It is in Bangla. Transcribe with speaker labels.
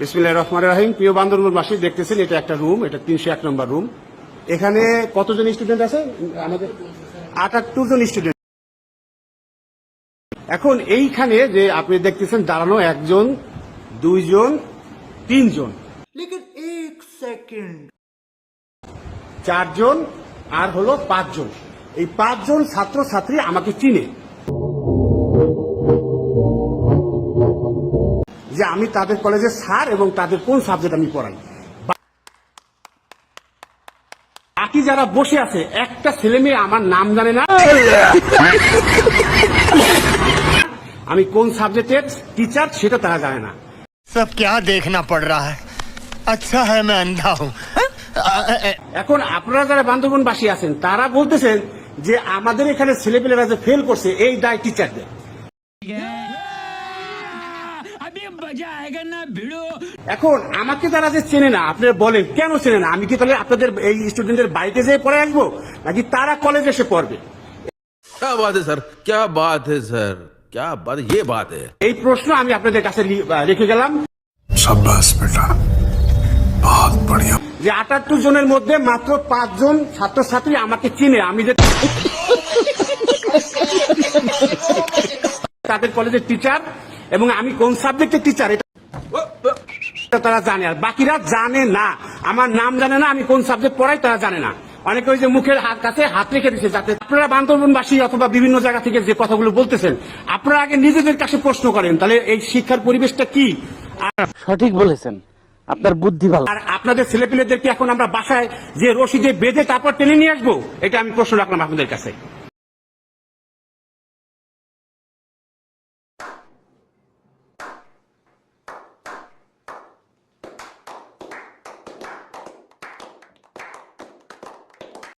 Speaker 1: বিসমিল্লাহির রহমানির রহিম। প্রিয় বান্দরবানবাসী, দেখতেছেন এটা একটা রুম, এটা 301 নম্বর রুম। এখানে কতজন স্টুডেন্ট আছে? আমাদের 78 জন স্টুডেন্ট। এখন এইখানে যে আপনি দেখতেছেন দাঁড়ানো একজন, দুইজন, তিনজন,
Speaker 2: लेकिन एक सेकंड
Speaker 1: 4 জন আর হলো 5 জন। এই 5 জন ছাত্রছাত্রী আমাকে চিনে যে আমি তাদের কলেজের স্যার এবং তাদের কোন সাবজেক্ট আমি পড়াই। বাকি যারা বসে আছে একটা ছেলে মেয়ে আমার নাম জানে না, আমি কোন সাবজেক্টের টিচার সেটা তারা জানে না।
Speaker 3: सब क्या देखना पड़ रहा है? अच्छा है मैं अंधा हूँ।
Speaker 1: এখন আপনারা যারা বান্দরবানবাসী আছেন তারা বলতেছেন যে আমাদের এখানে ছেলেপেলেরা যে ফেল করছে এই দায় টিচারদের। এখন আমাকে তারা যে চেনে না, আপনারা বলেন কেন চেনে না? আমি কি তাহলে আপনাদের এই স্টুডেন্টের বাড়িতে যেয়ে পড়ে আসবো, নাকি তারা কলেজে এসে পড়বে?
Speaker 4: क्या बात है सर, क्या बात है सर, क्या बात, ये बात है।
Speaker 1: এই প্রশ্ন আমি আপনাদের কাছে রেখে গেলাম।
Speaker 5: शाबाश बेटा, बहुत बढ़िया।
Speaker 1: যে 78 জনের মধ্যে মাত্র 5 জন ছাত্রছাত্রী আমাকে চিনে, আমি যে তাদের কলেজের টিচার এবং আমি কোন সাবজেক্টের টিচার এটা তারা জানে, আর বাকিরা জানে না। আমার নাম জানে না, আমি কোন সাবজেক্ট পড়াই তারা জানে না। অনেকে ওই যে মুখের কাছে হাত রেখে দিচ্ছে, যাতে আপনারা বান্দরবানবাসী অথবা বিভিন্ন জায়গা থেকে যে কথাগুলো বলতেছেন আপনারা আগে নিজেদের কাছে প্রশ্ন করেন, তাহলে এই শিক্ষার পরিবেশটা কি।
Speaker 6: সঠিক বলেছেন, আপনার বুদ্ধি ভালো।
Speaker 1: আর আপনাদের ছেলেপেলেদেরকে এখন আমরা বাসায় যে রশি দিয়ে বেঁধে তারপর টেনে নিয়ে আসবো, এটা আমি প্রশ্ন রাখলাম আপনাদের কাছে।